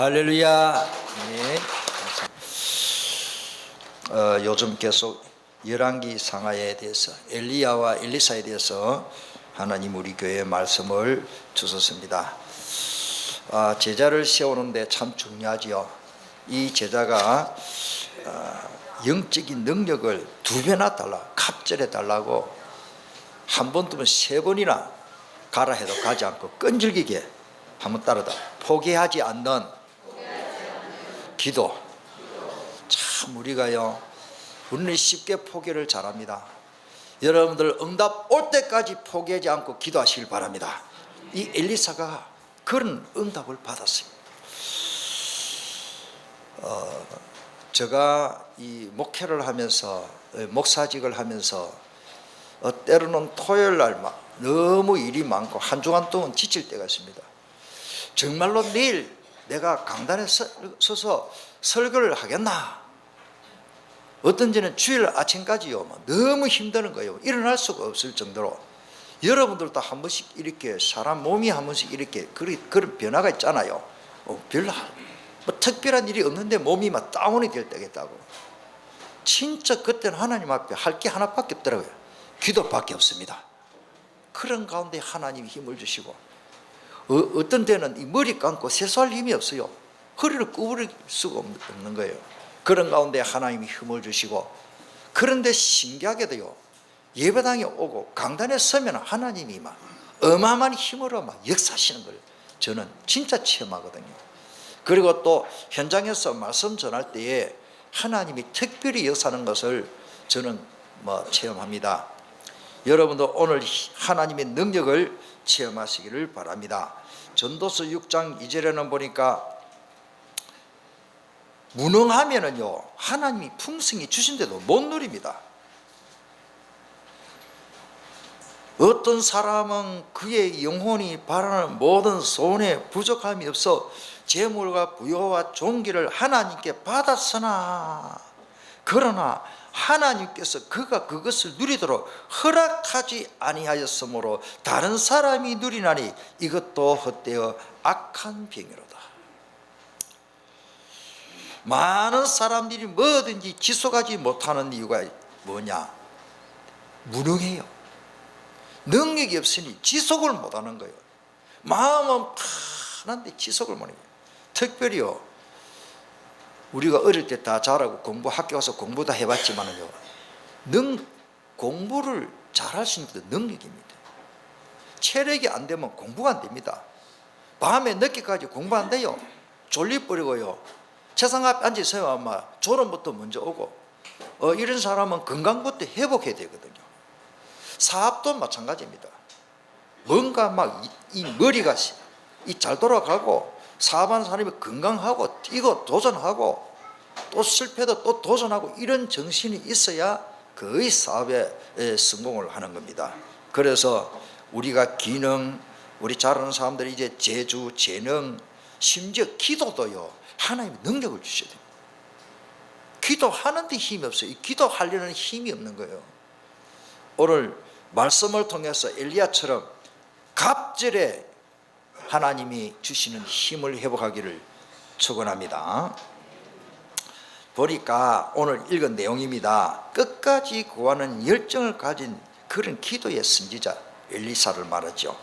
할렐루야. 네. 요즘 계속 열왕기 상하에 대해서 엘리야와 엘리사에 대해서 하나님 우리 교회에 말씀을 주셨습니다. 제자를 세우는데 참 중요하지요. 이 제자가 영적인 능력을 2배나 달라, 갑절해 달라고 한 번 두면 3번이나 가라 해도 가지 않고 끈질기게 한번 따르다 포기하지 않는 기도. 참 우리가요, 우리는 쉽게 포기를 잘합니다. 여러분들 응답 올 때까지 포기하지 않고 기도하시길 바랍니다. 이 엘리사가 그런 응답을 받았습니다. 제가 이 목회를 하면서, 목사직을 하면서 때로는 토요일 날 너무 일이 많고 한 주간 동안 지칠 때가 있습니다. 정말로 내일 내가 강단에 서서 설교를 하겠나? 어떤지는 주일 아침까지요, 너무 힘드는 거예요. 일어날 수가 없을 정도로. 여러분들도 한 번씩 이렇게 사람 몸이 한 번씩 이렇게 그런 변화가 있잖아요. 별로 특별한 일이 없는데 몸이 막 다운이 될 때가 있다고. 진짜 그때는 하나님 앞에 할 게 하나밖에 없더라고요. 기도밖에 없습니다. 그런 가운데 하나님이 힘을 주시고, 어떤 때는 이 머리 감고 세수할 힘이 없어요. 허리를 구부릴 수가 없는 거예요. 그런 가운데 하나님이 힘을 주시고, 그런데 신기하게도요, 예배당에 오고 강단에 서면 하나님이 막 어마어마한 힘으로 막 역사하시는 걸 저는 진짜 체험하거든요. 그리고 또 현장에서 말씀 전할 때에 하나님이 특별히 역사하는 것을 저는 체험합니다. 여러분도 오늘 하나님의 능력을 체험하시기를 바랍니다. 전도서 6장 2절에는 보니까 무능하면은요, 하나님이 풍성히 주신데도 못 누립니다. 어떤 사람은 그의 영혼이 바라는 모든 소원에 부족함이 없어 재물과 부여와 존귀를 하나님께 받았으나, 그러나 하나님께서 그가 그것을 누리도록 허락하지 아니하였으므로 다른 사람이 누리나니 이것도 헛되어 악한 병이로다. 많은 사람들이 뭐든지 지속하지 못하는 이유가 뭐냐? 무능해요. 능력이 없으니 지속을 못하는 거예요. 마음은 편한데 지속을 못해요. 특별히요, 우리가 어릴 때 다 잘하고 학교 가서 공부 다 해봤지만은요, 공부를 잘할 수 있는 것도 능력입니다. 체력이 안 되면 공부가 안 됩니다. 밤에 늦게까지 공부 안 돼요. 졸리버리고요, 책상 앞에 앉아서요 아마 졸음부터 먼저 오고, 이런 사람은 건강부터 회복해야 되거든요. 사업도 마찬가지입니다. 뭔가 이 머리가 잘 돌아가고, 사업하는 사람이 건강하고 뛰고 도전하고 또 실패도 또 도전하고, 이런 정신이 있어야 거의 사업에 성공을 하는 겁니다. 그래서 우리가 기능, 우리 잘하는 사람들이 이제 재주, 재능, 심지어 기도도요, 하나님의 능력을 주셔야 됩니다. 기도하는데 힘이 없어요. 기도하려는 힘이 없는 거예요. 오늘 말씀을 통해서 엘리야처럼 갑절에 하나님이 주시는 힘을 회복하기를 축원합니다. 보니까 오늘 읽은 내용입니다. 끝까지 구하는 열정을 가진 그런 기도의 선지자 엘리사를 말하죠.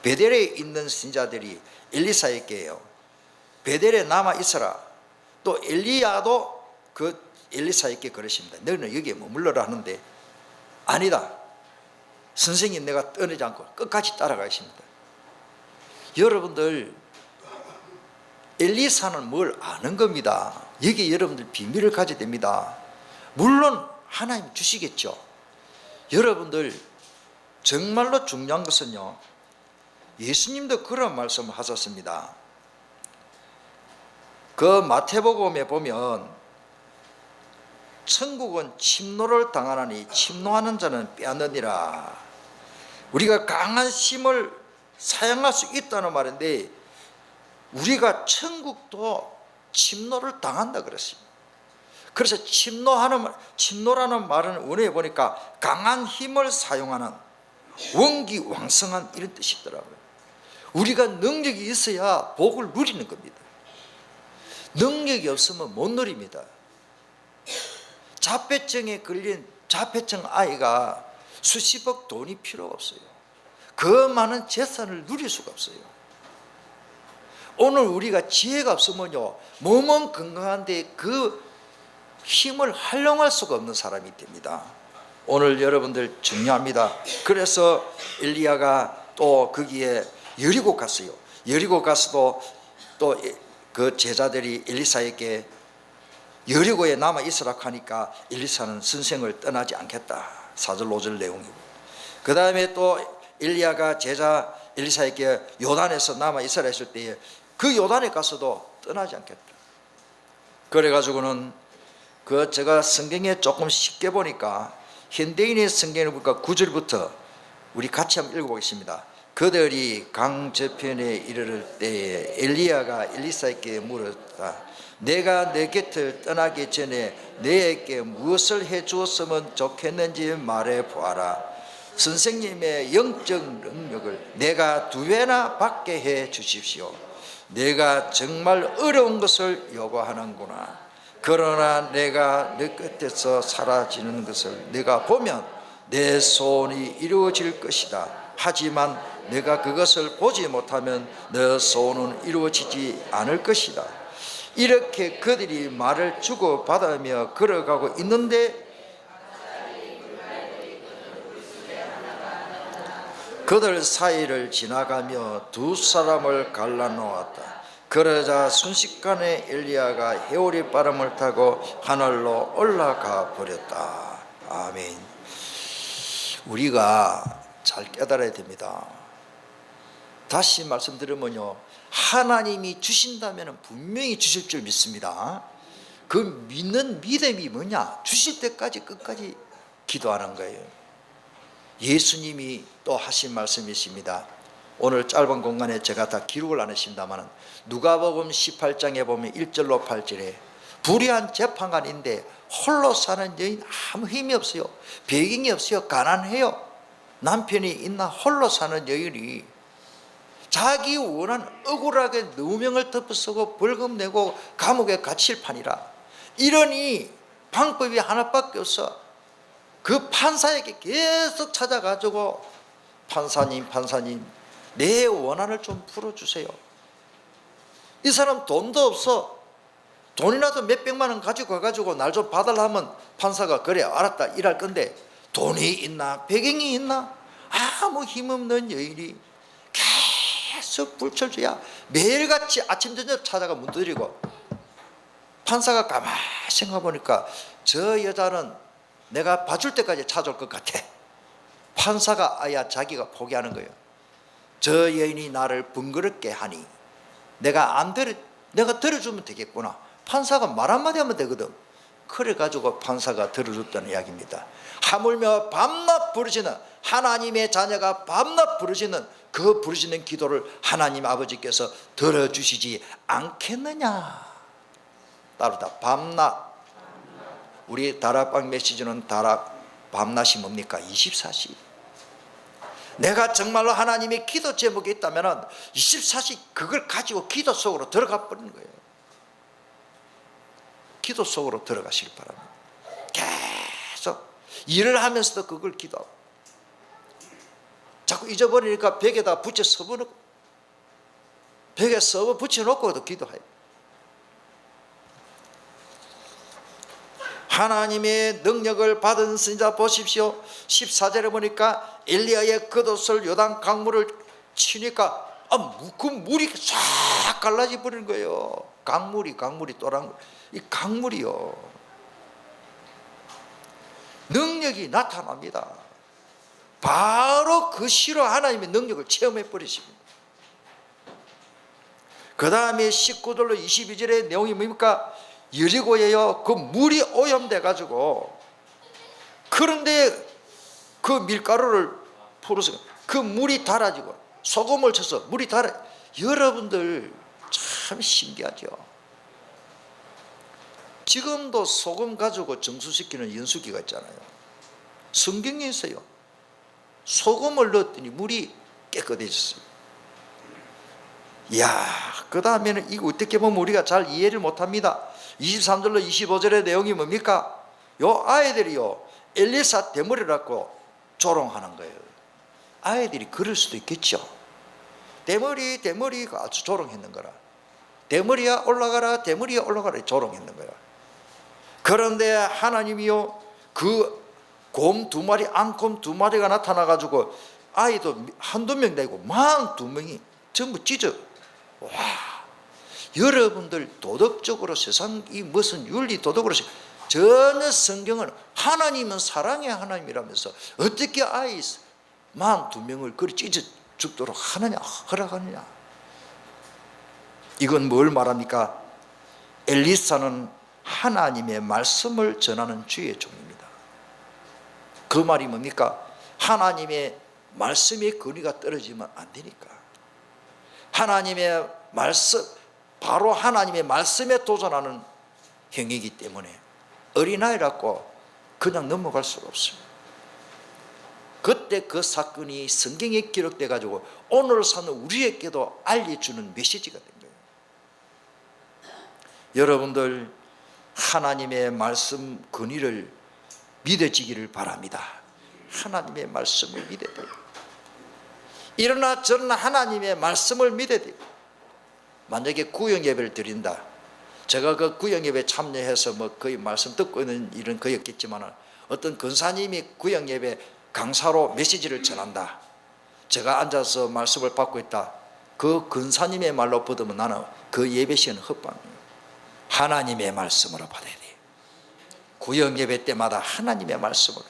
베델에 있는 선지자들이 엘리사에게요, 베델에 남아 있어라. 또 엘리야도 그 엘리사에게 그러십니다. 너는 여기에 머물러라 하는데, 아니다, 선생님 내가 떠나지 않고 끝까지 따라가십니다. 여러분들, 엘리사는 뭘 아는 겁니다. 여기에 여러분들 비밀을 가져야 됩니다. 물론 하나님 주시겠죠. 여러분들, 정말로 중요한 것은요, 예수님도 그런 말씀을 하셨습니다. 그 마태복음에 보면 천국은 침노를 당하나니 침노하는 자는 빼앗느니라. 우리가 강한 힘을 사용할 수 있다는 말인데, 우리가 천국도 침노를 당한다 그랬습니다. 그래서 침노라는 말은 원어에 보니까 강한 힘을 사용하는, 원기왕성한, 이런 뜻이 있더라고요. 우리가 능력이 있어야 복을 누리는 겁니다. 능력이 없으면 못 누립니다. 자폐증에 걸린 자폐증 아이가 수십억 돈이 필요가 없어요. 그 많은 재산을 누릴 수가 없어요. 오늘 우리가 지혜가 없으면요, 몸은 건강한데 그 힘을 활용할 수가 없는 사람이 됩니다. 오늘 여러분들 중요합니다. 그래서 엘리야가 또 거기에 여리고 갔어요. 여리고 가서도 또 그 제자들이 엘리사에게 여리고에 남아 있으라 하니까 엘리사는 선생을 떠나지 않겠다. 4절 5절 내용이고, 그 다음에 또 엘리야가 제자 엘리사에게 요단에서 남아 있으라 했을 때에 그 요단에 가서도 떠나지 않겠다. 그래가지고는 제가 성경에 조금 쉽게 보니까 현대인의 성경을 보니까 9절부터 우리 같이 한번 읽어보겠습니다. 그들이 강 저편에 이르를 때에 엘리야가 엘리사에게 물었다. 내가 내 곁을 떠나기 전에 내게 무엇을 해 주었으면 좋겠는지 말해 보아라. 선생님의 영적 능력을 내가 2배나 받게 해 주십시오. 내가 정말 어려운 것을 요구하는구나. 그러나 내가 내 끝에서 사라지는 것을 내가 보면 내 소원이 이루어질 것이다. 하지만 내가 그것을 보지 못하면 내 소원은 이루어지지 않을 것이다. 이렇게 그들이 말을 주고받으며 걸어가고 있는데 그들 사이를 지나가며 2 사람을 갈라놓았다. 그러자 순식간에 엘리야가 해오리 바람을 타고 하늘로 올라가 버렸다. 아멘. 우리가 잘 깨달아야 됩니다. 다시 말씀드리면요, 하나님이 주신다면 분명히 주실 줄 믿습니다. 그 믿는 믿음이 뭐냐? 주실 때까지 끝까지 기도하는 거예요. 예수님이 또 하신 말씀이 있습니다. 오늘 짧은 공간에 제가 다 기록을 안 했습니다만 누가복음 18장에 보면 1절로 8절에 불의한 재판관인데 홀로 사는 여인, 아무 힘이 없어요. 배경이 없어요. 가난해요. 남편이 있나 홀로 사는 여인이 자기 원한 억울하게 누명을 덮어쓰고 벌금 내고 감옥에 갇힐 판이라. 이러니 방법이 하나밖에 없어. 그 판사에게 계속 찾아가지고 판사님 내 원한을 좀 풀어주세요. 이 사람 돈도 없어. 돈이라도 몇백만 원 가지고 가가지고 날 좀 봐달라면 판사가 그래 알았다 일할 건데 돈이 있나 배경이 있나 아무 힘없는 여인이 계속 불철주야 매일같이 아침 저녁 찾아가 문 두드리고, 판사가 가만히 생각해 보니까 저 여자는 내가 봐줄 때까지 찾아올 것 같아. 판사가 아야 자기가 포기하는 거예요. 저 여인이 나를 번거롭게 하니 내가 들어주면 되겠구나. 판사가 말 한마디 하면 되거든. 그래가지고 판사가 들어줬다는 이야기입니다. 하물며 밤낮 부르짖는 하나님의 자녀가 밤낮 부르짖는 그 부르짖는 기도를 하나님 아버지께서 들어주시지 않겠느냐. 따르다 밤낮. 우리 다락방 메시지는 밤낮이 뭡니까? 24시. 내가 정말로 하나님의 기도 제목이 있다면 24시 그걸 가지고 기도 속으로 들어가 버리는 거예요. 기도 속으로 들어가시길 바랍니다. 계속 일을 하면서도 그걸 기도하고, 자꾸 잊어버리니까 벽에다 붙여 써놓고, 벽에 써서 붙여놓고도 기도해요. 하나님의 능력을 받은 선지자 보십시오. 14절에 보니까 엘리야의 겉옷을 요단 강물을 치니까 그 물이 싹 갈라져 버리는 거예요. 강물이 또랑물, 이 강물이요. 능력이 나타납니다. 바로 그 시로 하나님의 능력을 체험해 버리십니다. 그 다음에 19절로 22절의 내용이 뭡니까? 여리고에요 그 물이 오염돼 가지고, 그런데 그 밀가루를 풀어서 그 물이 달아지고 소금을 쳐서 물이 달아. 여러분들 참 신기하죠. 지금도 소금 가지고 정수시키는 연수기가 있잖아요. 성경에 있어요. 소금을 넣었더니 물이 깨끗해졌어요. 이야, 그 다음에는 이거 어떻게 보면 우리가 잘 이해를 못합니다. 23절로 25절의 내용이 뭡니까? 요 아이들이요 엘리사 대머리라고 조롱하는 거예요. 아이들이 그럴 수도 있겠죠. 대머리가 아주 조롱했는 거라. 대머리야 올라가라, 대머리야 올라가라 조롱했는 거야. 그런데 하나님이요 그 곰 2마리, 앙곰 2마리가 나타나가지고 아이도 한두 명 되고 42명이 전부 찢어. 와, 여러분들 도덕적으로 세상이 무슨 윤리 도덕으로 전혀 성경은 하나님은 사랑의 하나님이라면서 어떻게 아이 42명을 그리 찢어 죽도록 하느냐, 허락하느냐. 이건 뭘 말합니까? 엘리사는 하나님의 말씀을 전하는 주의 종입니다. 그 말이 뭡니까? 하나님의 말씀의 권위가 떨어지면 안 되니까. 하나님의 말씀, 바로 하나님의 말씀에 도전하는 행위이기 때문에 어린아이라고 그냥 넘어갈 수가 없습니다. 그때 그 사건이 성경에 기록돼 가지고 오늘 사는 우리에게도 알려주는 메시지가 된 거예요. 여러분들 하나님의 말씀 권위를 믿어지기를 바랍니다. 하나님의 말씀을 믿어야 돼요. 일어나 저는 하나님의 말씀을 믿어야 돼요. 만약에 구역예배를 드린다. 제가 그 구역예배 참여해서 뭐 거의 말씀 듣고 있는 일은 거의 없겠지만 어떤 권사님이 구역예배 강사로 메시지를 전한다. 제가 앉아서 말씀을 받고 있다. 그 권사님의 말로 받으면 나는 그 예배 시간은 헛방이에요. 하나님의 말씀으로 받아야 돼요. 구역예배 때마다 하나님의 말씀으로.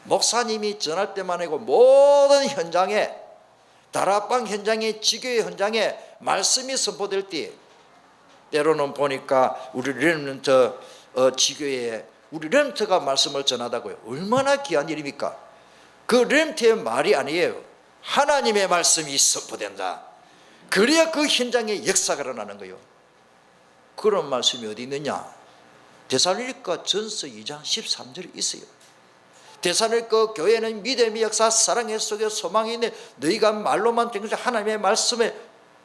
목사님이 전할 때만 아니고 모든 현장에, 다락방 현장에, 지교회 현장에 말씀이 선포될 때 때로는 보니까 우리 렘넌트 지교회에 우리 렘넌트가 말씀을 전하다고요. 얼마나 귀한 일입니까? 그 렘넌트의 말이 아니에요. 하나님의 말씀이 선포된다. 그래야 그 현장에 역사가 일어나는 거예요. 그런 말씀이 어디 있느냐? 데살로니가 전서 2장 13절에 있어요. 데살로니가 교회는 믿음의 역사, 사랑의 속에 소망이 있네. 너희가 말로만 된 것이 하나님의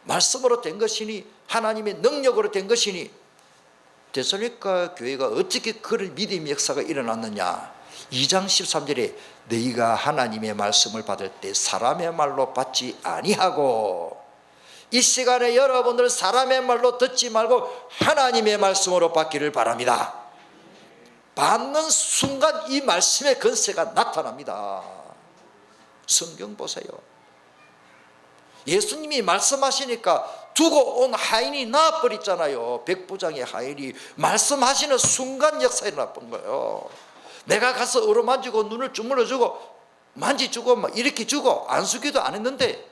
말씀으로 된 것이니, 하나님의 능력으로 된 것이니. 데살로니가 교회가 어떻게 그런 믿음의 역사가 일어났느냐? 2장 13절에 너희가 하나님의 말씀을 받을 때 사람의 말로 받지 아니하고, 이 시간에 여러분들 사람의 말로 듣지 말고 하나님의 말씀으로 받기를 바랍니다. 받는 순간 이 말씀의 권세가 나타납니다. 성경 보세요. 예수님이 말씀하시니까 두고 온 하인이 나와버렸잖아요. 백부장의 하인이 말씀하시는 순간 역사에 나쁜 거예요. 내가 가서 어루만지고 눈을 주물러주고 만지주고 막 이렇게 주고 안수기도 안 했는데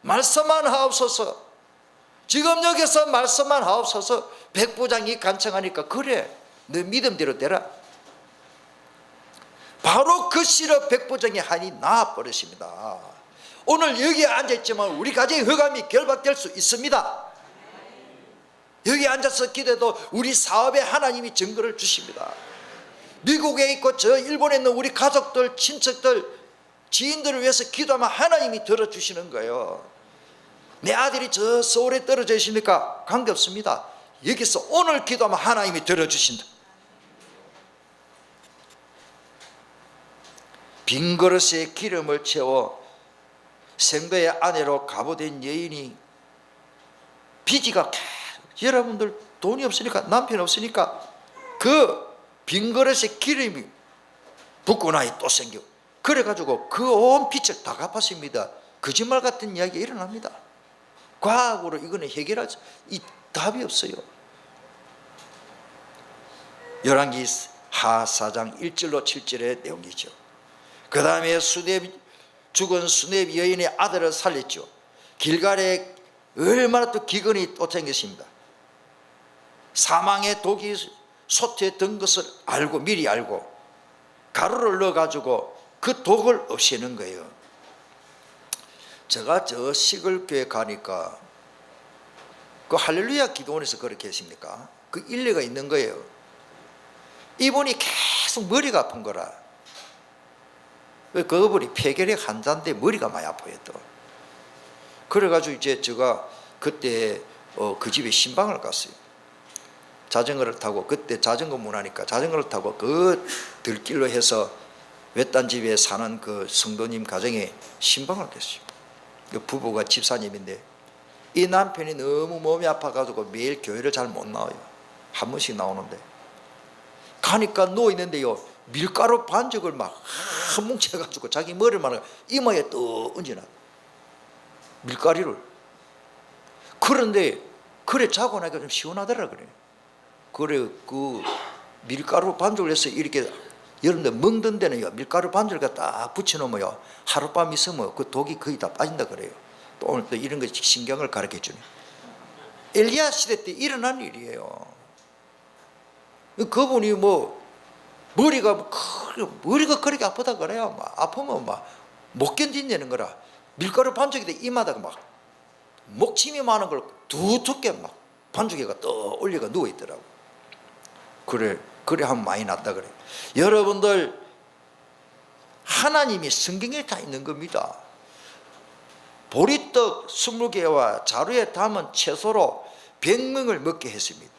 말씀만 하옵소서. 지금 여기서 말씀만 하옵소서. 백부장이 간청하니까 그래 너 믿음대로 되라. 바로 그 시로 백부장의 한이 나와버렸습니다. 오늘 여기에 앉아있지만 우리 가정의 흑암이 결박될 수 있습니다. 여기 앉아서 기도해도 우리 사업에 하나님이 증거를 주십니다. 미국에 있고 저 일본에 있는 우리 가족들, 친척들, 지인들을 위해서 기도하면 하나님이 들어주시는 거예요. 내 아들이 저 서울에 떨어져 있으니까 관계없습니다. 여기서 오늘 기도하면 하나님이 들어주신다. 빈 그릇에 기름을 채워 생도의 아내로 가보된 여인이 비지가 여러분들 돈이 없으니까 남편 없으니까 그 빈 그릇에 기름이 붓고 나니 또 생겨. 그래가지고 그 온 빚을 다 갚았습니다. 거짓말 같은 이야기가 일어납니다. 과학으로 이거는 해결할 이 답이 없어요. 열왕기 하 4장 1절로 7절의 내용이죠. 그 다음에 죽은 수렙 여인의 아들을 살렸죠. 길갈에 얼마나 또 기근이 또 생겼습니다. 사망의 독이 솥에 든 것을 알고 미리 알고 가루를 넣어가지고 그 독을 없애는 거예요. 제가 저 시골 교회 가니까 그 할렐루야 기도원에서 그렇게 했습니까? 그 일리가 있는 거예요. 이분이 계속 머리가 아픈 거라. 그분이 폐결핵 환자인데 머리가 많이 아파요. 또 그래가지고 이제 제가 그때 그 집에 신방을 갔어요. 자전거를 타고, 그때 자전거 문화니까 자전거를 타고 그 들길로 해서 외딴 집에 사는 그 성도님 가정에 신방을 갔어요. 그 부부가 집사님인데 이 남편이 너무 몸이 아파가지고 매일 교회를 잘 못 나와요. 한 번씩 나오는데 가니까 누워있는데요, 밀가루 반죽을 막 한 뭉쳐가지고 자기 머리만 이마에 또 얹어놔, 밀가루를. 그런데 그래 자고 나니까 좀 시원하더라 그래. 그래 그 밀가루 반죽을 해서 이렇게 여러분들 먹던 데는요, 밀가루 반죽을 딱 붙여놓으면요, 하룻밤 있으면 그 독이 거의 다 빠진다 그래요. 또 오늘 또 이런 거 신경을 가르쳐 주네. 엘리야 시대 때 일어난 일이에요. 그분이 머리가 그렇게 아프다 그래요. 아프면 못 견딘다는 거라. 밀가루 반죽이 이마다가 막 목침이 많은 걸 두텁게 막 반죽에가 떠 올려가 누워 있더라고. 그래 하면 많이 낫다 그래. 여러분들, 하나님이 성경에 다 있는 겁니다. 보리떡 20개와 자루에 담은 채소로 100명을 먹게 했습니다.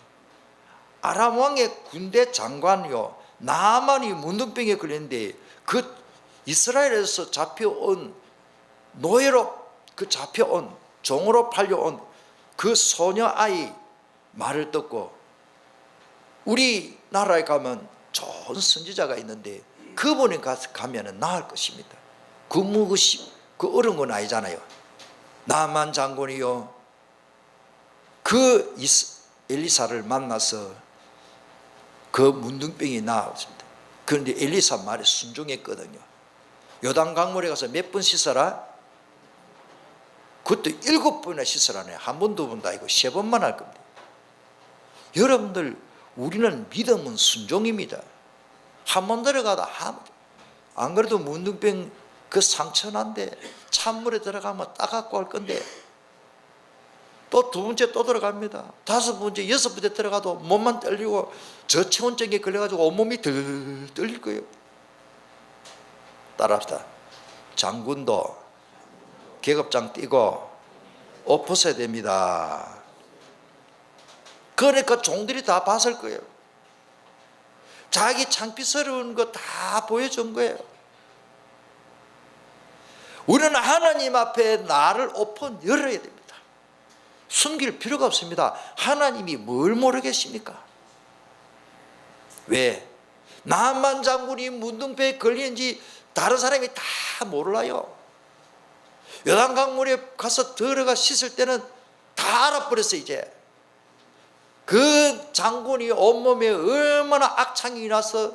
아람 왕의 군대 장관이요, 나만이 문둥병에 걸렸는데 그 이스라엘에서 잡혀온 노예로 잡혀온 종으로 팔려온 그 소녀 아이 말을 듣고 우리나라에 가면 좋은 선지자가 있는데 그분이 가면 나을 것입니다. 그 어려운 건 아니잖아요. 나만 장군이요, 그 엘리사를 만나서 그 문둥병이 나았습니다. 그런데 엘리사 말에 순종했거든요. 요단 강물에 가서 몇 번 씻어라? 그것도 7번이나 씻으라네. 한 번, 두 번도 아니고 3번만 할 겁니다. 여러분들, 우리는 믿음은 순종입니다. 한 번 들어가도 안 그래도 문둥병 그 상처난데 찬물에 들어가면 따갑고 할 건데 또 2번째 또 들어갑니다. 5번째, 6번째 들어가도 몸만 떨리고 저체온증에 걸려가지고 온몸이 덜 떨릴 거예요. 따라합시다. 장군도 계급장 띄고 옷 벗어야 됩니다. 그러니까 종들이 다 봤을 거예요. 자기 창피스러운 거 다 보여준 거예요. 우리는 하나님 앞에 나를 오픈 열어야 됩니다. 숨길 필요가 없습니다. 하나님이 뭘 모르겠습니까? 왜? 나만 장군이 문둥병에 걸리는지 다른 사람이 다 몰라요. 요단강물에 가서 들어가 씻을 때는 다 알아버렸어요. 이제 그 장군이 온몸에 얼마나 악창이 나서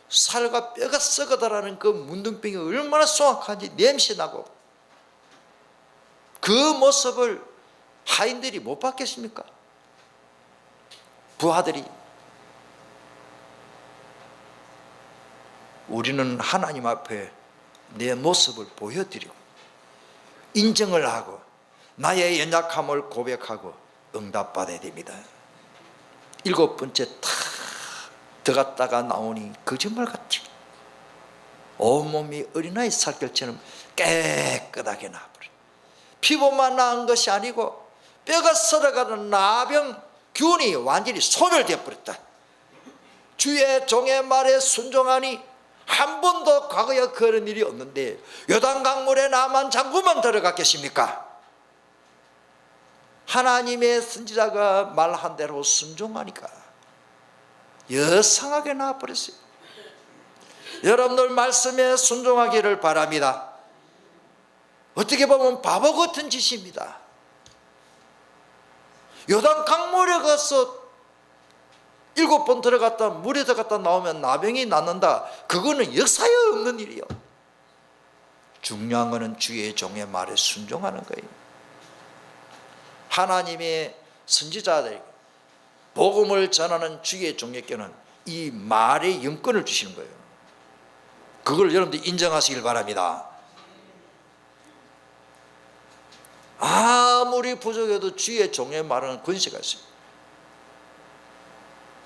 살과 뼈가 썩어다라는 그 문둥병이 얼마나 소악한지 냄새나고, 그 모습을 하인들이 못 봤겠습니까? 부하들이. 우리는 하나님 앞에 내 모습을 보여드리고 인정을 하고 나의 연약함을 고백하고 응답받아야 됩니다. 7번째 탁 들어갔다가 나오니 거짓말 같지. 온몸이 어린아이 살결처럼 깨끗하게 나와버려. 피부만 나은 것이 아니고 뼈가 썰어가는 나병 균이 완전히 소멸되어 버렸다. 주의 종의 말에 순종하니 한 번도 과거에 그런 일이 없는데 요단강물에 나만 장군만 들어갔겠습니까? 하나님의 선지자가 말한 대로 순종하니까 여상하게 나와버렸어요. 여러분들 말씀에 순종하기를 바랍니다. 어떻게 보면 바보 같은 짓입니다. 요단강물에 가서 7번 들어갔다 물에 들어갔다 나오면 나병이 낫는다. 그거는 역사에 없는 일이요. 중요한 것은 주의 종의 말에 순종하는 거예요. 하나님의 선지자들 복음을 전하는 주의 종에게는 이 말의 영권을 주시는 거예요. 그걸 여러분들 인정하시길 바랍니다. 아무리 부족해도 주의 종의 말은 권세가 있습니다.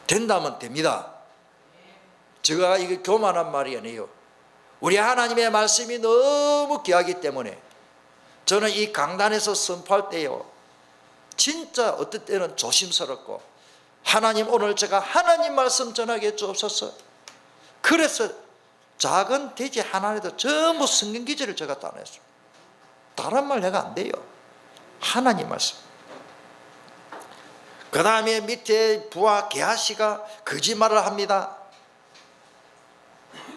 된다면 됩니다. 제가 이게 교만한 말이 아니에요. 우리 하나님의 말씀이 너무 귀하기 때문에 저는 이 강단에서 선포할 때요, 진짜 어떨 때는 조심스럽고, 하나님 오늘 제가 하나님 말씀 전하게 주옵소서. 그래서 작은 돼지 하나에도 전부 성경 기제를 제가 따냈어요. 다른 말 내가 안 돼요. 하나님 말씀. 그 다음에 밑에 부하 게하시가 거짓말을 합니다.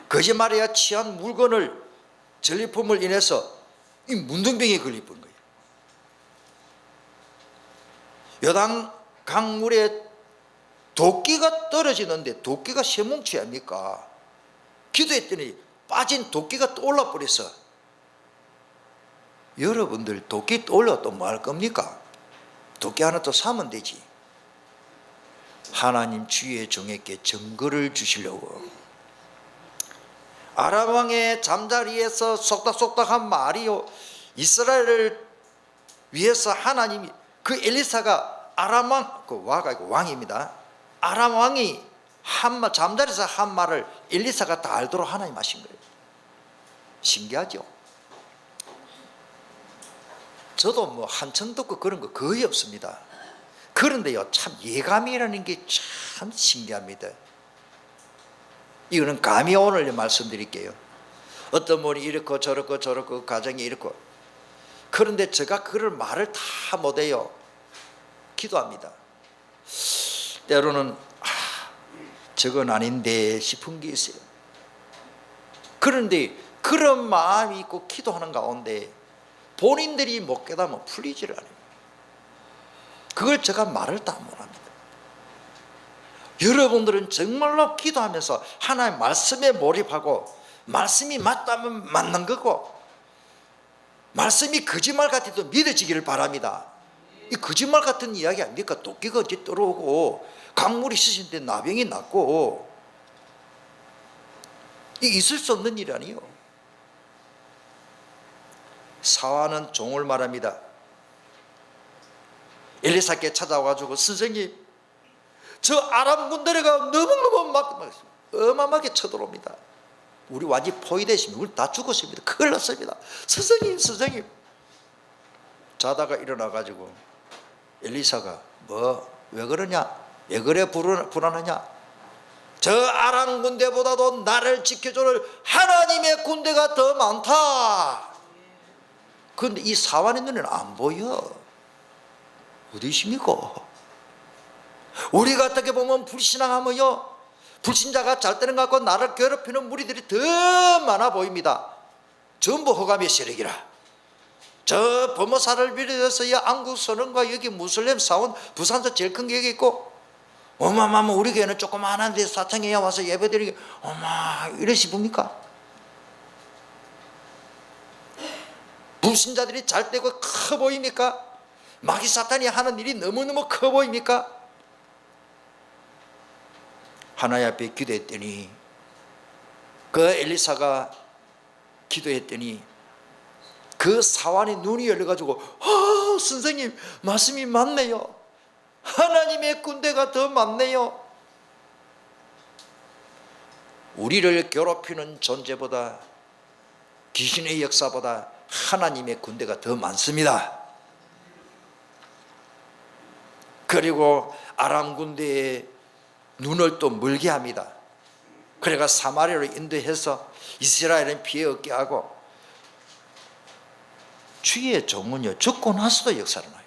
거짓말해야 취한 물건을, 전리품을 인해서 이 문둥병에 걸려버린 거예요. 요단 강물에 도끼가 떨어지는데 도끼가 쇠뭉치 아닙니까? 기도했더니 빠진 도끼가 떠올라 버렸어. 여러분들 도끼 떠올라 또 뭐 할 겁니까? 도끼 하나 또 사면 되지. 하나님 주의 종에게 증거를 주시려고. 아람 왕의 잠자리에서 속닥속닥한 말이요, 이스라엘을 위해서 하나님이, 그 엘리사가 아람 왕, 그 와가 왕입니다. 아람 왕이 한 말, 잠자리에서 한 말을 엘리사가 다 알도록 하나님 하신 거예요. 신기하죠? 저도 뭐 한청 듣고 그런 거 거의 없습니다. 그런데요, 참 예감이라는 게 참 신기합니다. 이거는 감히 오늘 말씀드릴게요. 어떤 분이 이렇고 저렇고 저렇고 가정이 이렇고, 그런데 제가 그걸 말을 다 못해요. 기도합니다. 때로는 저건 아닌데 싶은 게 있어요. 그런데 그런 마음이 있고 기도하는 가운데 본인들이 못 깨닫으면 풀리지를 않아요. 그걸 제가 말을 다 못합니다. 여러분들은 정말로 기도하면서 하나님의 말씀에 몰입하고, 말씀이 맞다면 맞는 거고, 말씀이 거짓말 같아도 믿어지기를 바랍니다. 이 거짓말 같은 이야기 아닙니까? 도끼가 어찌 떨어오고 강물이 씻은데 나병이 났고, 이 있을 수 없는 일이 아니에요. 사화는 종을 말합니다. 엘리사께 찾아와가지고, 선생님, 저 아람 군대가 너무너무 막 어마어마하게 쳐들어옵니다. 우리 완전히 포위되시면 우리 다 죽었습니다. 큰일 났습니다. 선생님. 자다가 일어나가지고 엘리사가 왜 그러냐? 왜 그래 불안하냐? 저 아람 군대보다도 나를 지켜줄 하나님의 군대가 더 많다. 그런데 이 사환의 눈에는 안 보여. 어디 있습니까? 우리가 어떻게 보면 불신앙하면요, 불신자가 잘 되는 것 같고 나를 괴롭히는 무리들이 더 많아 보입니다. 전부 호감의 세력이라. 저 범어사를 비롯해서 이 안국 선언과 여기 무슬림 사원, 부산서 제일 큰 게 여기 있고, 어마어마하면 우리 교회는 조그마한데 사탕에 와서 예배드리기 어마 이래 싶습니까? 불신자들이 잘 되고 커 보입니까? 마귀 사탄이 하는 일이 너무너무 커 보입니까? 하나님 앞에 기도했더니, 그 엘리사가 기도했더니 그 사환의 눈이 열려가지고, 선생님 말씀이 맞네요. 하나님의 군대가 더 많네요. 우리를 괴롭히는 존재보다, 귀신의 역사보다 하나님의 군대가 더 많습니다. 그리고 아람 군대의 눈을 또 멀게 합니다. 그래가 사마리아로 인도해서 이스라엘은 피해 얻게 하고, 주의 종은요, 죽고 나서도 역사를 나요.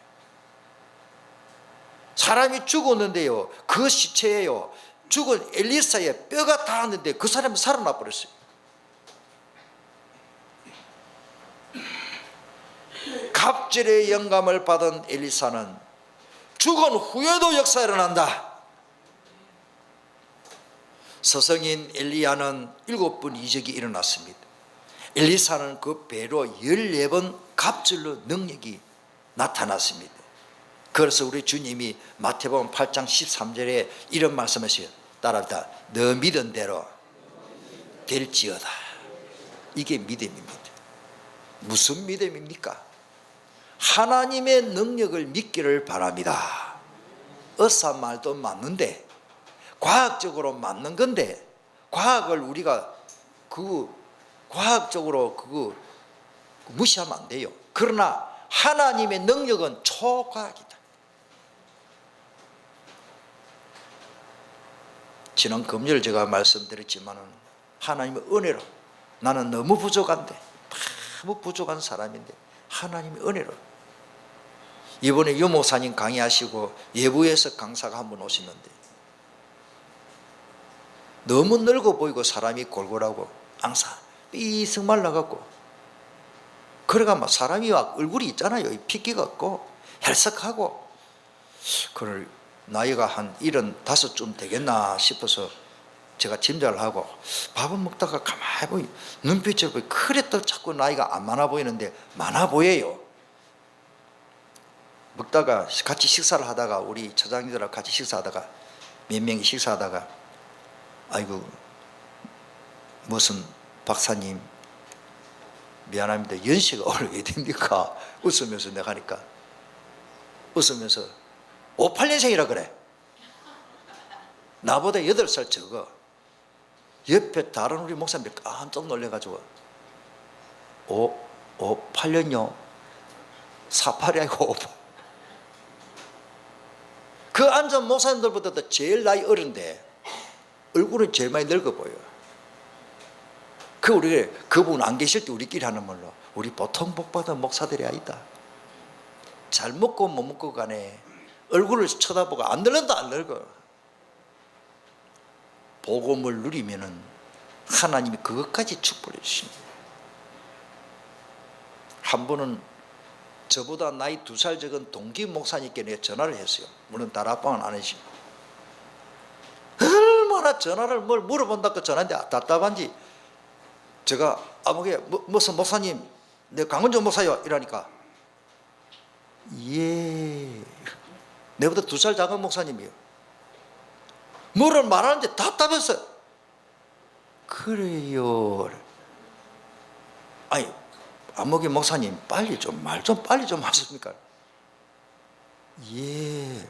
사람이 죽었는데요, 그 시체에요, 죽은 엘리사의 뼈가 닿았는데 그 사람이 살아나 버렸어요. 갑절의 영감을 받은 엘리사는 죽은 후에도 역사가 일어난다. 서성인 엘리야는 7번 이적이 일어났습니다. 엘리사는 그 배로 14번 갑절로 능력이 나타났습니다. 그래서 우리 주님이 마태복음 8장 13절에 이런 말씀하세요. 따라합니다. 너 믿은 대로 될지어다. 이게 믿음입니다. 무슨 믿음입니까? 하나님의 능력을 믿기를 바랍니다. 어사 말도 맞는데, 과학적으로 맞는 건데, 과학을 우리가 과학적으로 무시하면 안 돼요. 그러나 하나님의 능력은 초과학이다. 지난 금요일 제가 말씀드렸지만 하나님의 은혜로 나는 너무 부족한데, 너무 부족한 사람인데 하나님의 은혜로 이번에 유 목사님 강의하시고 예부에서 강사가 한 분 오시는데 너무 늙어 보이고 사람이 골골하고 항상 삐승 말라갖고, 그래가 막 사람이 막 얼굴이 있잖아요. 핏기가 없고 헬석하고, 그걸 나이가 한 75쯤 되겠나 싶어서 제가 짐작을 하고 밥을 먹다가 가만히 보니 눈빛을 보니 그래 또 자꾸 나이가 안 많아 보이는데 많아 보여요. 먹다가 같이 식사를 하다가 우리 처장님들하고 같이 식사하다가 몇 명이 식사하다가 아이고 무슨 박사님 미안합니다. 연세가 어떻게 됩니까? 웃으면서 내가 하니까 웃으면서 58년생이라 그래. 나보다 8살 적어. 옆에 다른 우리 목사님들 깜짝 놀래가지고 8년요? 48이 아니고 58. 그 앉은 목사님들보다도 제일 나이 어른데 얼굴은 제일 많이 늙어 보여요. 우리 그분 안 계실 때 우리끼리 하는 말로 우리 보통 복받은 목사들이 아니다. 잘 먹고 못 먹고 간에 얼굴을 쳐다보고 안 늙는다 안 늙어. 복음을 누리면은 하나님이 그것까지 축복해 주십니다. 한 번은 저보다 나이 2살 적은 동기 목사님께 내가 전화를 했어요. 물론 다락방은 안 했지. 얼마나 전화를 뭘 물어본다고 전화했는데 답답한지 제가 아무게 무슨 목사님 내가 강원조 목사요 이러니까 예, 내보다 2살 작은 목사님이요. 뭐를 말하는데 답답했어요. 그래요. 아니 안목의 목사님 빨리 좀 말 좀 빨리 좀 하십니까? 예.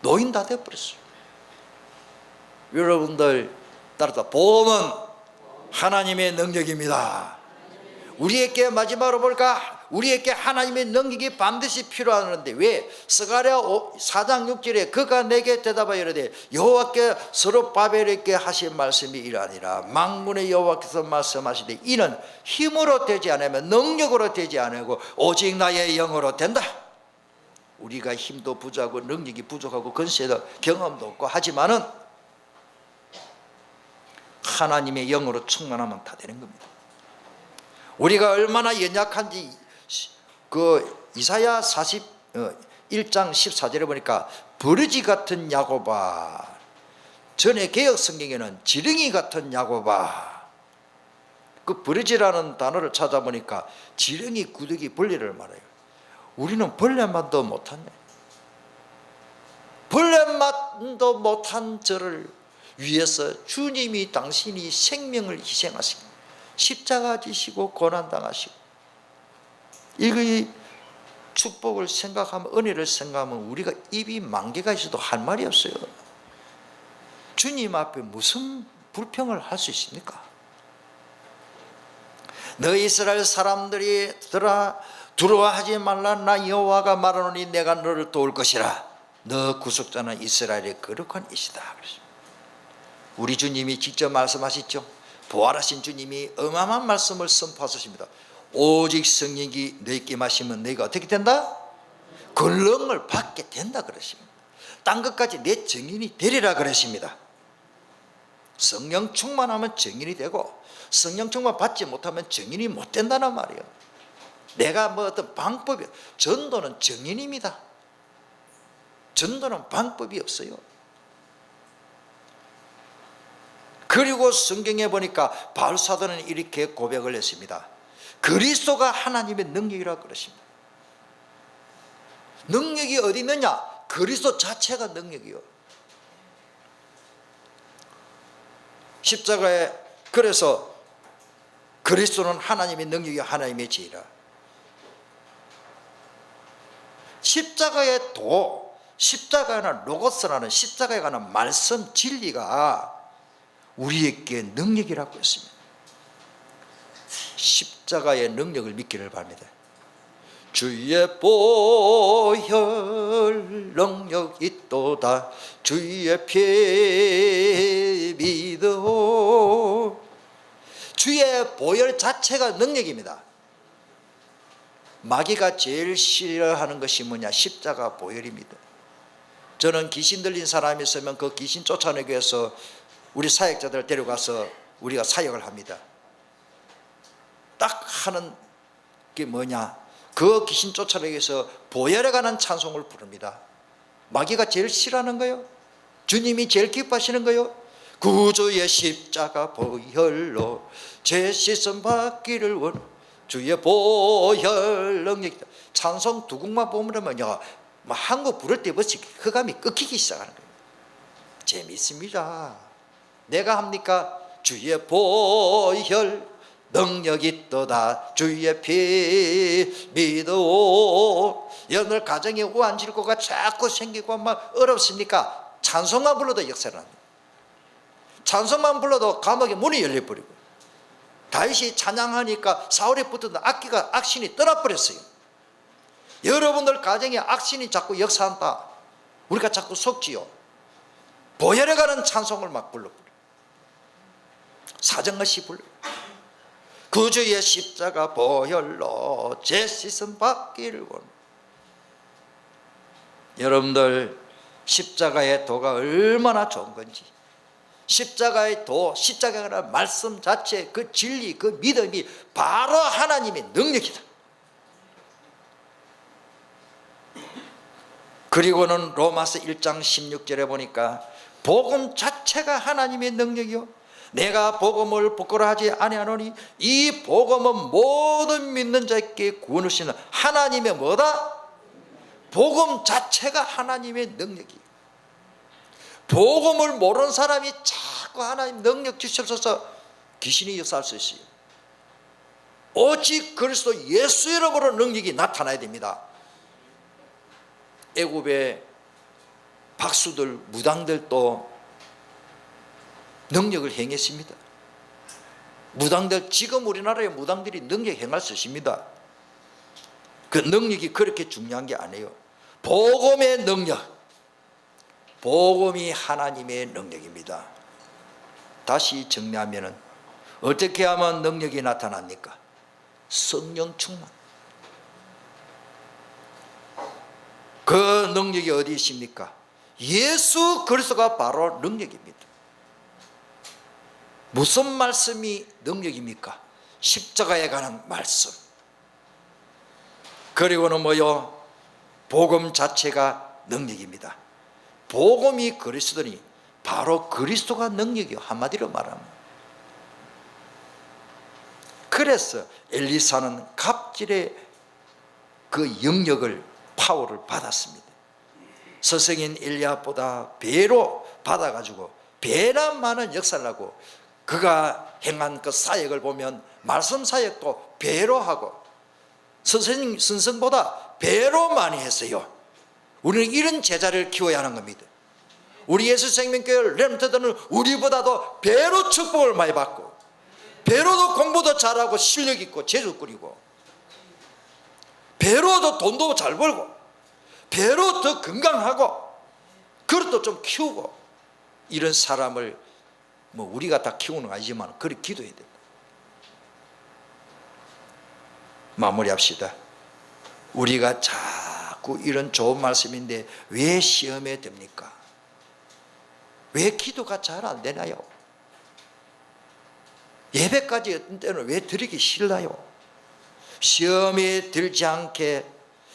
노인 다 돼버렸어요. 여러분들 따라서 복음은 하나님의 능력입니다. 우리에게 마지막으로 볼까? 우리에게 하나님의 능력이 반드시 필요하는데 왜? 스가랴 4장 6절에 그가 내게 대답하여 이르되 여호와께 스룹바벨에게 하신 말씀이 이러하니라. 만군의 여호와께서 말씀하시되 이는 힘으로 되지 않으면 능력으로 되지 않고 오직 나의 영으로 된다. 우리가 힘도 부족하고 능력이 부족하고 건세도 경험도 없고 하지만은 하나님의 영으로 충만하면 다 되는 겁니다. 우리가 얼마나 연약한지 그 이사야 41장 14절에 보니까 버르지 같은 야곱아, 전에 개역 성경에는 지렁이 같은 야곱아. 그 버르지라는 단어를 찾아보니까 지렁이, 구더기, 벌레를 말해요. 우리는 벌레만도 못하네. 벌레만도 못한 저를 위해서 주님이 당신이 생명을 희생하시고 십자가 지시고 고난당하시고, 이 축복을 생각하면, 은혜를 생각하면 우리가 입이 만 개가 있어도 할 말이 없어요. 주님 앞에 무슨 불평을 할 수 있습니까? 너 이스라엘 사람들이 두려워하지 말라. 나 여호와가 말하노니 내가 너를 도울 것이라. 너 구속자는 이스라엘의 거룩한 이시다. 우리 주님이 직접 말씀하시죠. 부활하신 주님이 어마어마한 말씀을 선포하십니다. 오직 성령이 너희께 마시면 너희가 어떻게 된다? 권능을 받게 된다 그러십니다. 딴 것까지 내 증인이 되리라 그러십니다. 성령 충만하면 증인이 되고 성령 충만 받지 못하면 증인이 못 된다는 말이에요. 내가 뭐 어떤 방법이, 전도는 증인입니다. 전도는 방법이 없어요. 그리고 성경에 보니까 바울 사도는 이렇게 고백을 했습니다. 그리스도가 하나님의 능력이라고 그러십니다. 능력이 어디 있느냐? 그리스도 자체가 능력이요. 십자가에, 그래서 그리스도는 하나님의 능력이 하나님의 지혜라. 십자가의 도, 십자가에는 로고스라는 십자가에 관한 말씀 진리가 우리에게 능력이라고 했습니다. 십자가의 능력을 믿기를 바랍니다. 주의 보혈 능력 있도다 주의 피 믿어. 주의 보혈 자체가 능력입니다. 마귀가 제일 싫어하는 것이 뭐냐? 십자가 보혈입니다. 저는 귀신 들린 사람이 있으면 그 귀신 쫓아내기 위해서 우리 사역자들 데려가서 우리가 사역을 합니다. 딱 하는 게 뭐냐? 그 귀신 쫓아내기 위해서 보혈에 관한 찬송을 부릅니다. 마귀가 제일 싫어하는 거예요. 주님이 제일 기뻐하시는 거예요. 구주의 십자가 보혈로 죄 씻음 받기를 원. 주의 보혈 능력. 찬송 두 곡만 보면요, 한국 부를 때부터 흑암이 끊기기 시작하는 거예요. 재밌습니다. 내가 합니까? 주의 보혈 능력 있도다 주의 피 믿어. 여러분들 가정에 우환질고가 자꾸 생기고 막 어렵습니까? 찬송만 불러도 역사를 합니다. 찬송만 불러도 감옥의 문이 열려버리고, 다윗이 찬양하니까 사울이 붙었던 악신이 떠나버렸어요. 여러분들 가정에 악신이 자꾸 역사한다, 우리가 자꾸 속지요. 보혈에 가는 찬송을 막 불러버려요. 사정없이 불러요. 구주의 십자가 보혈로 죄 씻음 받기를 원. 여러분들 십자가의 도가 얼마나 좋은 건지, 십자가의 도, 십자가라는 말씀 자체, 그 진리, 그 믿음이 바로 하나님의 능력이다. 그리고는 로마서 1장 16절에 보니까 복음 자체가 하나님의 능력이요, 내가 복음을 부끄러워하지 아니하노니 이 복음은 모든 믿는 자에게 구원을 주시는 하나님의 뭐다? 복음 자체가 하나님의 능력이에요. 복음을 모르는 사람이 자꾸 하나님 능력 주시옵소서, 귀신이 역사할 수 있어요. 오직 그리스도 예수 이름으로 능력이 나타나야 됩니다. 애굽의 박수들, 무당들도 능력을 행했습니다. 무당들, 지금 우리나라의 무당들이 능력 행할 수 있습니다. 그 능력이 그렇게 중요한 게 아니에요. 복음의 능력, 복음이 하나님의 능력입니다. 다시 정리하면 어떻게 하면 능력이 나타납니까? 성령 충만. 그 능력이 어디 있습니까? 예수 그리스도가 바로 능력입니다. 무슨 말씀이 능력입니까? 십자가에 관한 말씀. 그리고는 뭐요? 복음 자체가 능력입니다. 복음이 그리스도니 바로 그리스도가 능력이요, 한마디로 말하면. 그래서 엘리사는 갑질의 그 영역을, 파워를 받았습니다. 서성인 엘리야보다 배로 받아가지고 배나 많은 역사를 하고, 그가 행한 그 사역을 보면 말씀 사역도 배로 하고 선생님 선생보다 배로 많이 했어요. 우리는 이런 제자를 키워야 하는 겁니다. 우리 예수생명교회 렘터들은 우리보다도 배로 축복을 많이 받고, 배로도 공부도 잘하고 실력 있고 재주 꾸리고, 배로도 돈도 잘 벌고, 배로 더 건강하고, 그릇도 좀 키우고, 이런 사람을 뭐 우리가 다 키우는 건 아니지만 그렇게 기도해야 됩니다. 마무리합시다. 우리가 자꾸 이런 좋은 말씀인데 왜 시험에 듭니까? 왜 기도가 잘 안 되나요? 예배까지 어떤 때는 왜 드리기 싫나요? 시험에 들지 않게,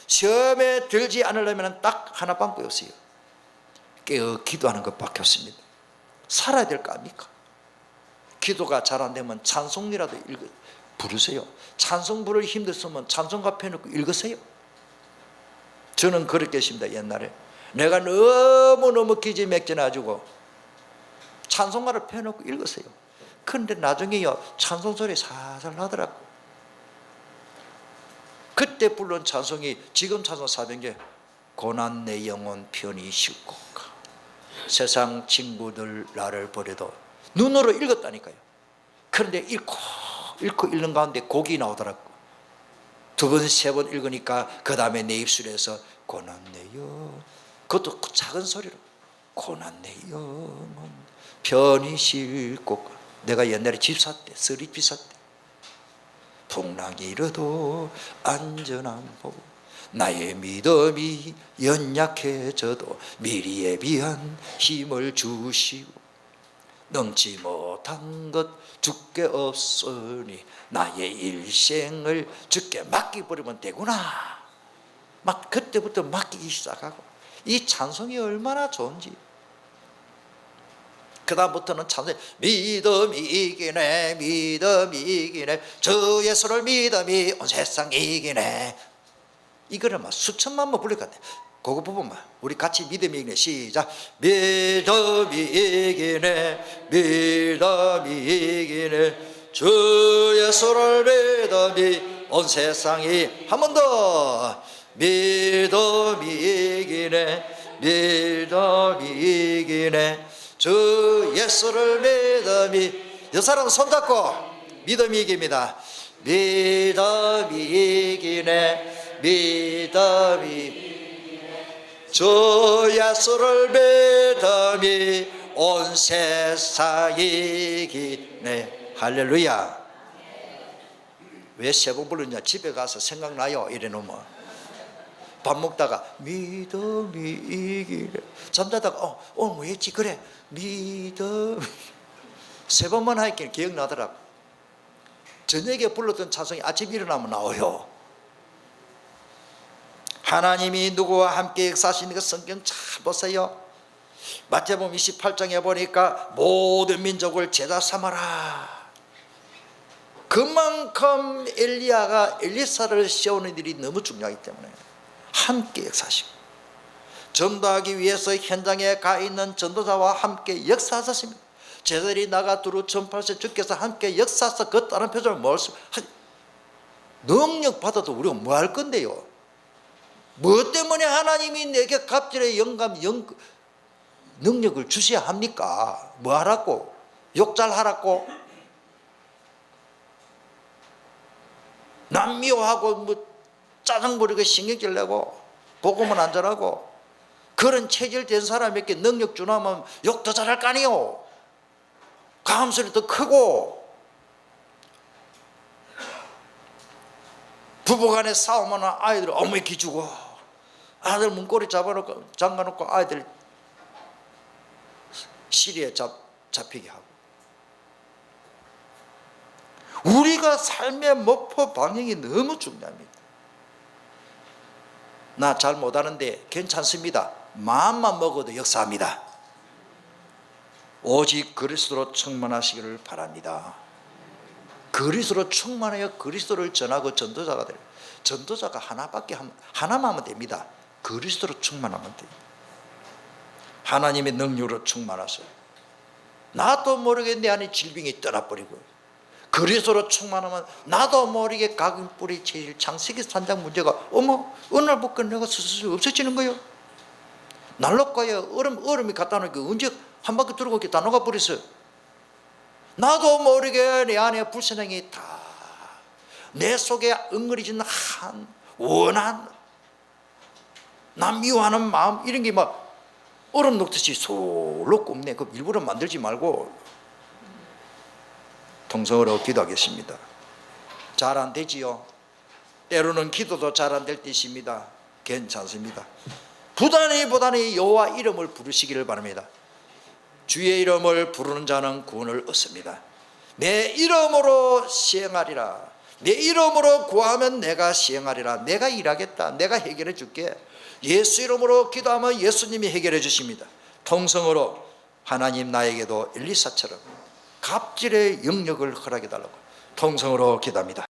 시험에 들지 않으려면 딱 하나밖에 없어요. 깨어 기도하는 것밖에 없습니다. 살아야 될 거 아닙니까? 기도가 잘 안 되면 찬송이라도 부르세요. 찬송 부를 힘들으면 찬송가 펴놓고 읽으세요. 저는 그렇게 했습니다. 옛날에 내가 너무너무 기지맥진해가지고 찬송가를 펴놓고 읽으세요. 그런데 나중에요, 찬송 소리 살살 나더라고. 그때 부른 찬송이 지금 찬송 400개. 고난 내 영혼 편히 쉽고 세상 친구들 나를 버려도, 눈으로 읽었다니까요. 그런데 읽고 읽고 읽는 가운데 곡이 나오더라고. 두 번, 세 번 읽으니까 그 다음에 내 입술에서 고난내요, 그것도 작은 소리로 고난내요 편히 싣고. 내가 옛날에 집사 때, 서리집사 때 풍랑이 일어도 안전한 법, 나의 믿음이 연약해져도 미리 예비한 힘을 주시고, 능치 못한 것 주께 없으니 나의 일생을 주께 맡기버리면 되구나. 막 그때부터 맡기기 시작하고, 이 찬송이 얼마나 좋은지. 그 다음부터는 찬송이 믿음이 이기네, 믿음이 이기네, 주 예수를 믿음이 온 세상 이기네. 이거를 막 수천만 번 부를 것 같아. 그거 부분만 우리 같이 믿음이 이기네. 시작. 믿음이 이기네, 믿음이 이기네, 주 예수를 믿음이 온 세상이. 한 번 더. 믿음이 이기네, 믿음이 이기네, 주 예수를 믿음이. 여 사람 손잡고 믿음이 이깁니다. 믿음이 이기네, 믿음이, 주 예수를 믿음이 온 세상이 이기네. 할렐루야. 왜 세 번 부르냐? 집에 가서 생각나요. 이래 놓으면 밥 먹다가 믿음이 이기네, 잠자다가 오늘 뭐 했지? 그래 믿음. 세 번만 하니까 기억나더라고. 저녁에 불렀던 찬송이 아침 일어나면 나와요. 하나님이 누구와 함께 역사하시는 그 성경 잘 보세요. 마태복음 28장에 보니까 모든 민족을 제자 삼아라. 그만큼 엘리야가 엘리사를 세우는 일이 너무 중요하기 때문에 함께 역사하시고, 전도하기 위해서 현장에 가 있는 전도자와 함께 역사하셨습니다. 제자들이 나가 두루 전파하셔 주께서 함께 역사하셔. 그 다른 표정을 뭘수 능력 받아도 우리가 뭐 할 건데요? 뭐 때문에 하나님이 내게 갑질의 능력을 주셔야 합니까? 뭐 하라고? 욕 잘 하라고? 남 미워하고 뭐 짜증 부리고 신경질 내고 복음은 안 전하고 그런 체질된 사람에게 능력 주나면 욕 더 잘할 거 아니요? 가음 소리 더 크고. 부부간에 싸우면 아이들 어머니 기주고, 아들 문고리 잠가놓고 아이들 시리에 잡히게 하고. 우리가 삶의 목표 방향이 너무 중요합니다. 나 잘 못하는데 괜찮습니다. 마음만 먹어도 역사합니다. 오직 그리스도로 충만하시기를 바랍니다. 그리스도로 충만하여 그리스도를 전하고 전도자가 돼요. 전도자가 하나만 하면 됩니다. 그리스도로 충만하면 돼요. 하나님의 능력으로 충만하셔. 나도 모르게 내 안에 질병이 떠나버리고, 그리스도로 충만하면 나도 모르게 각인뿌리 체질 창세기 3장 문제가 어느 날부터 내가 스스로 없어지는 거예요. 난로가에 얼음이 갖다 놓으니까 언제 한 바퀴 들고 이렇게 다 녹아버렸어요. 나도 모르게 내 안에 불신앙이 다, 내 속에 엉거리진 한 원한, 남 미워하는 마음, 이런 게 막 얼음 녹듯이 솔로 굽네. 그 일부러 만들지 말고 통성으로 기도하겠습니다. 잘 안 되지요. 때로는 기도도 잘 안 될 때 있습니다. 괜찮습니다. 부단히 여호와 이름을 부르시기를 바랍니다. 주의 이름을 부르는 자는 구원을 얻습니다. 내 이름으로 시행하리라. 내 이름으로 구하면 내가 시행하리라. 내가 일하겠다. 내가 해결해 줄게. 예수 이름으로 기도하면 예수님이 해결해 주십니다. 통성으로 하나님 나에게도 엘리사처럼 갑질의 영역을 허락해 달라고 통성으로 기도합니다.